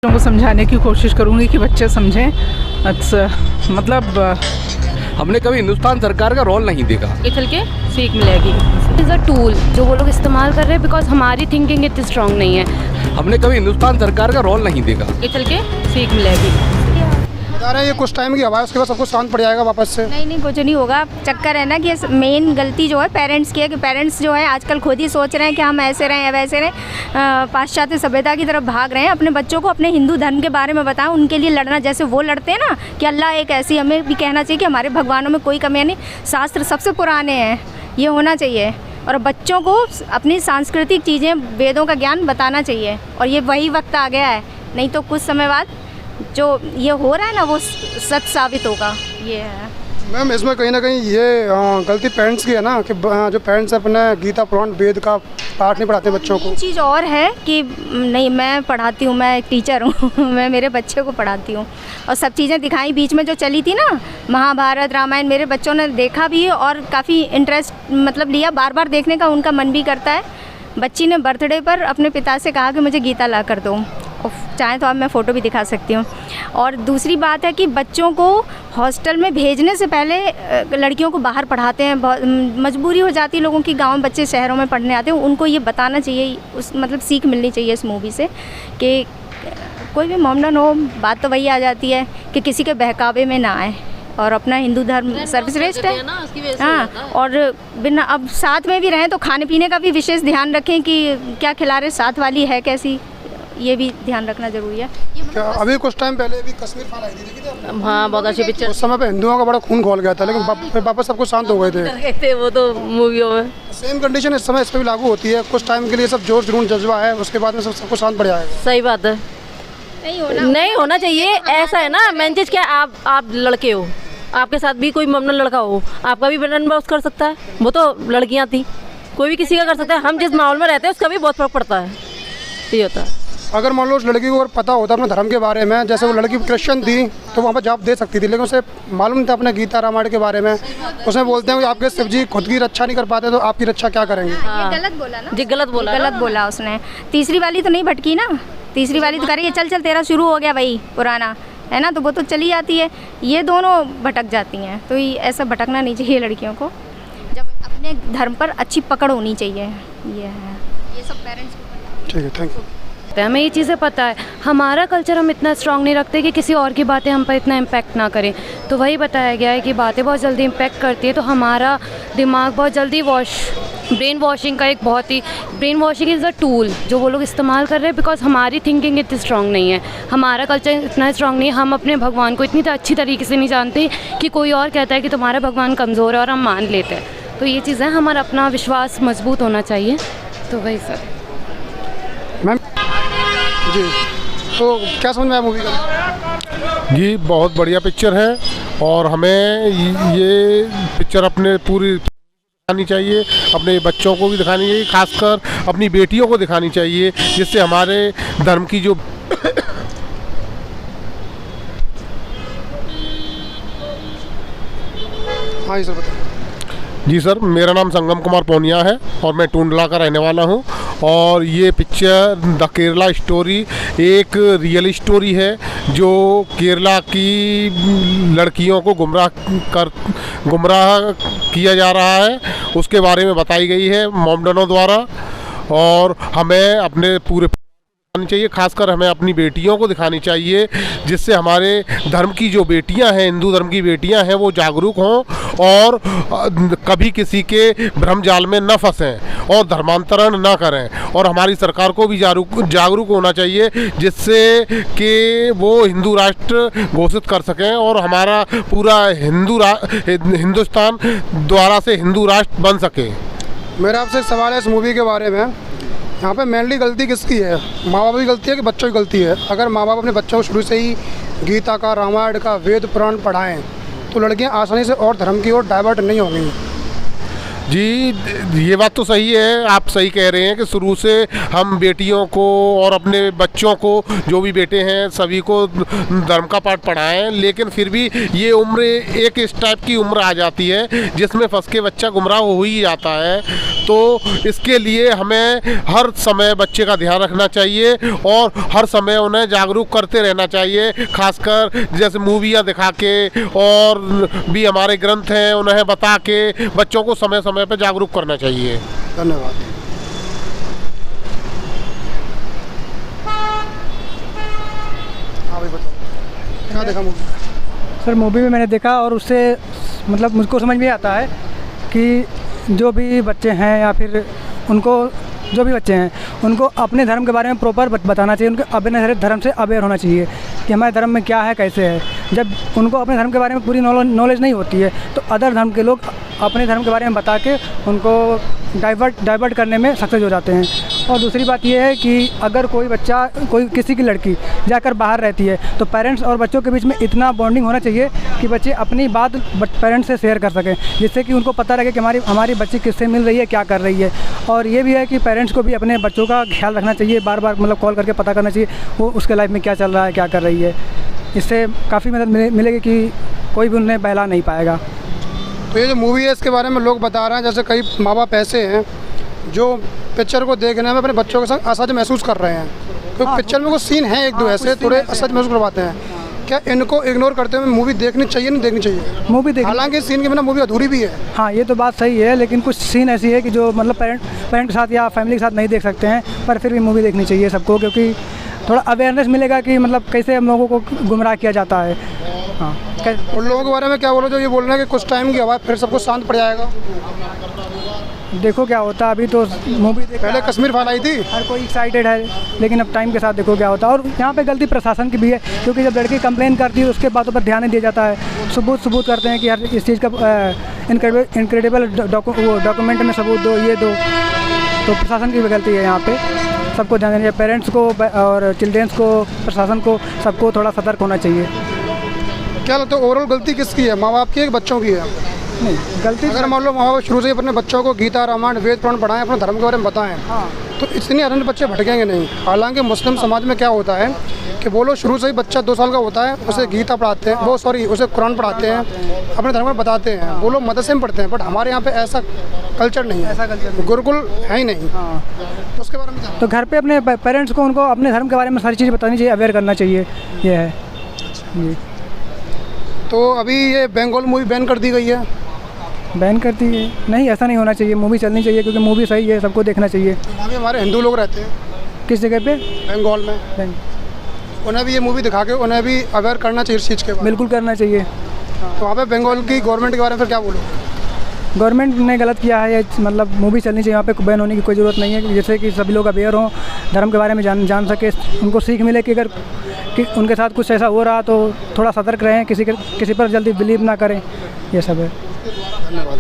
को समझाने की कोशिश करूँगी कि बच्चे समझें। मतलब हमने कभी हिंदुस्तान सरकार का रोल नहीं देखा। ये चल के सीख मिलेगी। इज़ अ टूल जो वो लोग इस्तेमाल कर रहे हैं, बिकॉज हमारी थिंकिंग इतनी स्ट्रांग नहीं है। हमने कभी हिंदुस्तान सरकार का रोल नहीं देखा। ये चल के सीख मिलेगी। बता रहे हैं ये कुछ टाइम की हवा है, उसके बाद सब कुछ शांत पड़ जाएगा वापस से। नहीं कुछ नहीं होगा। चक्कर है ना कि मेन गलती जो है पेरेंट्स की है कि पेरेंट्स जो है आजकल खुद ही सोच रहे हैं कि हम ऐसे रहें वैसे रहें, पाश्चात्य सभ्यता की तरफ भाग रहे हैं। अपने बच्चों को अपने हिंदू धर्म के बारे में बताएं, उनके लिए लड़ना जैसे वो लड़ते हैं ना कि अल्लाह एक ऐसी, हमें भी कहना चाहिए कि हमारे भगवानों में कोई कमी नहीं, शास्त्र सबसे पुराने हैं, ये होना चाहिए। और बच्चों को अपनी सांस्कृतिक चीज़ें वेदों का ज्ञान बताना चाहिए, और ये वही वक्त आ गया है। नहीं तो कुछ समय बाद जो ये हो रहा है ना वो सच साबित होगा। ये है मैम, इसमें कहीं ना कहीं ये गलती पेरेंट्स की है ना कि जो पेरेंट्स अपने गीता पुराण वेद का पाठ नहीं पढ़ाते बच्चों को। चीज़ और है कि नहीं, मैं पढ़ाती हूँ, मैं एक टीचर हूँ मैं मेरे बच्चे को पढ़ाती हूँ, और सब चीज़ें दिखाई बीच में जो चली थी ना, महाभारत रामायण, मेरे बच्चों ने देखा भी और काफ़ी इंटरेस्ट मतलब लिया, बार बार देखने का उनका मन भी करता है। बच्ची ने बर्थडे पर अपने पिता से कहा कि मुझे गीता ला कर दो, चाहे तो अब मैं फ़ोटो भी दिखा सकती हूँ। और दूसरी बात है कि बच्चों को हॉस्टल में भेजने से पहले लड़कियों को बाहर पढ़ाते हैं, बहुत मजबूरी हो जाती है लोगों की, गांव बच्चे शहरों में पढ़ने आते हैं, उनको ये बताना चाहिए, उस मतलब सीख मिलनी चाहिए इस मूवी से कि कोई भी मोमडन हो, बात तो वही आ जाती है कि किसी के बहकावे में ना आए और अपना हिंदू धर्म सर्वश्रेष्ठ है। हाँ, और बिना अब साथ में भी रहें तो खाने पीने का भी विशेष ध्यान रखें कि क्या खिला रहे, साथ वाली है कैसी, ये भी ध्यान रखना जरूरी है। क्या अभी कुछ टाइम पहले भी कश्मीर फाइल आई थी, देखी थी आपने? हाँ, बहुत अच्छी पिक्चर। उस समय पे हिंदुओं का बड़ा खून खौल गया था, लेकिन वापस सब कुछ शांत हो गए थे वो तो मूवियों में सेम कंडीशन इस समय इस पर भी लागू होती है। कुछ टाइम के लिए सब जोश जुनून जज्बा है, उसके बाद में सब कुछ शांत पड़ जाएगा। सही बात है, नहीं होना चाहिए। ऐसा है ना, मेन चीज़ क्या, आप लड़के हो, आपके साथ भी कोई ममनन लड़का हो, आपका भी बटन बॉक्स कर सकता है। वो तो लड़कियां थी, कोई भी किसी का कर सकता है। हम जिस माहौल में रहते हैं उसका भी बहुत फर्क पड़ता है, ये होता है। अगर मान लो उस लड़की को अगर पता होता अपने धर्म के बारे में, जैसे वो लड़की क्रिश्चियन थी तो वहाँ पर जवाब दे सकती थी, लेकिन उसे मालूम नहीं था अपने गीता रामायण के बारे में। उसमें बोलते हैं कि आपके शिव जी खुद की रक्षा नहीं कर पाते तो आपकी रक्षा क्या करेंगे। ये गलत बोला ना, जी गलत बोला उसने। तीसरी वाली तो नहीं भटकी ना, तीसरी वाली तो कह रही है चल तेरा शुरू हो गया वही पुराना है ना, तो वो तो चली जाती है। ये दोनों भटक जाती हैं, तो ऐसा भटकना नहीं चाहिए लड़कियों को। जब अपने धर्म पर अच्छी पकड़ होनी चाहिए, ये है, ये सब पेरेंट्स को। ठीक है, थैंक यू। हमें ये चीज़ें पता है, हमारा कल्चर हम इतना स्ट्रांग नहीं रखते कि किसी और की बातें हम पर इतना इम्पैक्ट ना करें। तो वही बताया गया है कि बातें बहुत जल्दी इम्पैक्ट करती है, तो हमारा दिमाग बहुत जल्दी ब्रेन वॉशिंग का एक बहुत ही, brain washing is a tool जो वो लोग इस्तेमाल कर रहे हैं, बिकॉज हमारी थिंकिंग इतनी स्ट्रांग नहीं है, हमारा कल्चर इतना स्ट्रांग नहीं है, हम अपने भगवान को इतनी अच्छी तरीके से नहीं जानते कि कोई और कहता है कि तुम्हारा भगवान कमज़ोर है और हम मान लेते हैं। तो ये चीज़ें, हमारा अपना विश्वास मजबूत होना चाहिए। तो वही सर। मैम जी, तो क्या समझ में आया मूवी का? जी बहुत बढ़िया पिक्चर है, और हमें ये पिक्चर अपने पूरी दिखानी चाहिए, अपने बच्चों को भी दिखानी चाहिए, खासकर अपनी बेटियों को दिखानी चाहिए, जिससे हमारे धर्म की जो हाँ जी सर, बताइए। जी सर, मेरा नाम संगम कुमार पोनिया है और मैं टूंडला का रहने वाला हूं। और ये पिक्चर द केरला स्टोरी एक रियल स्टोरी है जो केरला की लड़कियों को गुमराह किया जा रहा है, उसके बारे में बताई गई है मोमडनों द्वारा। और हमें अपने पूरे दिखानी चाहिए, खासकर हमें अपनी बेटियों को दिखानी चाहिए, जिससे हमारे धर्म की जो बेटियां हैं, हिंदू धर्म की बेटियां हैं, वो जागरूक हों और कभी किसी के भ्रम जाल में न फंसें और धर्मांतरण न करें। और हमारी सरकार को भी जागरूक होना चाहिए, जिससे कि वो हिंदू राष्ट्र घोषित कर सकें और हमारा पूरा हिंदुस्तान द्वारा से हिंदू राष्ट्र बन सके। मेरा आपसे एक सवाल है इस मूवी के बारे में। यहाँ पे मेनली गलती किसकी है? माँ बाप की गलती है कि बच्चों की गलती है? अगर माँ बाप अपने बच्चों को शुरू से ही गीता का, रामायण का, वेद पुराण पढ़ाएं तो लड़कियाँ आसानी से और धर्म की ओर डाइवर्ट नहीं होंगी। जी ये बात तो सही है, आप सही कह रहे हैं कि शुरू से हम बेटियों को और अपने बच्चों को, जो भी बेटे हैं सभी को धर्म का पाठ पढ़ाएं, लेकिन फिर भी ये उम्र एक इस टाइप की उम्र आ जाती है जिसमें फंस के बच्चा गुमराह हो ही जाता है। तो इसके लिए हमें हर समय बच्चे का ध्यान रखना चाहिए और हर समय उन्हें जागरूक करते रहना चाहिए, खासकर जैसे मूवियाँ दिखा के और भी हमारे ग्रंथ हैं उन्हें बता के बच्चों को समय समय पर जागरूक करना चाहिए। धन्यवाद। हाँ भाई बताओ, क्या देखा मूवी? सर मूवी में मैंने देखा और उससे मतलब मुझको समझ में आता है कि जो भी बच्चे हैं या फिर उनको जो भी बच्चे हैं उनको अपने धर्म के बारे में प्रॉपर बताना चाहिए, उनको अपने धर्म से अवेयर होना चाहिए कि हमारे धर्म में क्या है कैसे है। जब उनको अपने धर्म के बारे में पूरी नॉलेज नहीं होती है तो अदर धर्म के लोग अपने धर्म के बारे में बता के उनको डाइवर्ट करने में सक्सेस हो जाते हैं। और दूसरी बात यह है कि अगर कोई बच्चा किसी की लड़की जाकर बाहर रहती है तो पेरेंट्स और बच्चों के बीच में इतना बॉन्डिंग होना चाहिए कि बच्चे अपनी बात पेरेंट्स से शेयर कर सकें, जिससे कि उनको पता लगे कि हमारी बच्ची किससे मिल रही है, क्या कर रही है। और ये भी है कि पेरेंट्स को भी अपने बच्चों का ख्याल रखना चाहिए, बार बार मतलब कॉल करके पता करना चाहिए वो उसके लाइफ में क्या चल रहा है, क्या कर रही है। इससे काफ़ी मदद मिलेगी कि कोई भी उन्हें बहला नहीं पाएगा। तो ये जो मूवी है इसके बारे में लोग बता रहे हैं, जैसे कई माँ बाप ऐसे हैं जो पिक्चर को देखने में अपने बच्चों के साथ असहज महसूस कर रहे हैं, क्योंकि पिक्चर में कुछ सीन हैं एक दो ऐसे थोड़े असहज महसूस करवाते हैं। क्या इनको इग्नोर करते हुए मूवी देखनी चाहिए नहीं देखनी चाहिए? मूवी देख, हालांकि इस सीन के बिना मूवी अधूरी भी है। हाँ ये तो बात सही है, लेकिन कुछ सीन ऐसी है कि जो मतलब पेरेंट के साथ या फैमिली के साथ नहीं देख सकते हैं, पर फिर भी मूवी देखनी चाहिए सबको, क्योंकि थोड़ा अवेयरनेस मिलेगा कि मतलब कैसे हम लोगों को गुमराह किया जाता है। हाँ उन लोगों के बारे में क्या बोलो जो ये बोल रहे हैं कि कुछ टाइम की हवा फिर सबको शांत पड़ जाएगा? देखो क्या होता है, अभी तो मूवी पहले कश्मीर फाइल आई थी, हर कोई एक्साइटेड है, लेकिन अब टाइम के साथ देखो क्या होता है। और यहाँ पे गलती प्रशासन की भी है, क्योंकि जब लड़की कंप्लेन करती है उसके बातों पर ध्यान नहीं दिया जाता है। सबूत करते हैं कि हर इस चीज़ का इनक्रेडिबल डॉक्यूमेंट में सबूत दो, ये दो। तो प्रशासन की भी गलती है यहाँ पे, सबको ध्यान देना चाहिए, पेरेंट्स को और चिल्ड्रेंस को, प्रशासन को, सबको थोड़ा सतर्क होना चाहिए। क्या लगता है ओवरऑल गलती किसकी है, माँ बाप की है कि बच्चों की है? नहीं गलती अगर मान लो माँ बाप शुरू से ही अपने बच्चों को गीता रामायण वेद पुराण पढ़ाएं, अपने धर्म के बारे में बताएं, तो इतने अन्य बच्चे भटकेंगे नहीं। हालांकि मुस्लिम समाज में क्या होता है कि वो लोग शुरू से ही बच्चा 2 साल का होता है उसे गीता पढ़ाते हैं, उसे कुरान पढ़ाते हैं, अपने धर्म में बताते हैं, वो लोग मदरसे में पढ़ते हैं। बट हमारे यहाँ पे ऐसा कल्चर नहीं है, ऐसा कल्चर गुरुकुल है ही नहीं। तो उसके बारे में क्या? तो घर पे अपने पेरेंट्स को उनको अपने धर्म के बारे में सारी चीज़ बतानी चाहिए, अवेयर करना चाहिए, ये है जी। तो अभी ये बंगाल मूवी बैन कर दी गई है, बैन करती है? नहीं, ऐसा नहीं होना चाहिए, मूवी चलनी चाहिए, क्योंकि मूवी सही है, सबको देखना चाहिए। वहाँ भी हमारे हिंदू लोग रहते हैं। किस जगह पे? बंगाल में। उन्हें भी ये मूवी दिखा के उन्हें भी अवेयर करना चाहिए इस चीज़ के बारे में। बिल्कुल करना चाहिए। तो वहाँ पे बंगाल की गवर्नमेंट के बारे में फिर क्या बोलो? गवर्नमेंट ने गलत किया है, ये मतलब मूवी चलनी चाहिए, वहाँ पे बैन होने की कोई ज़रूरत नहीं है, जैसे कि सभी लोग अवेयर हों, धर्म के बारे में जान सके, उनको सीख मिले कि अगर कि उनके साथ कुछ ऐसा हो रहा तो थोड़ा सतर्क रहें, किसी पर जल्दी बिलीव ना करें, ये सब है। धन्यवाद।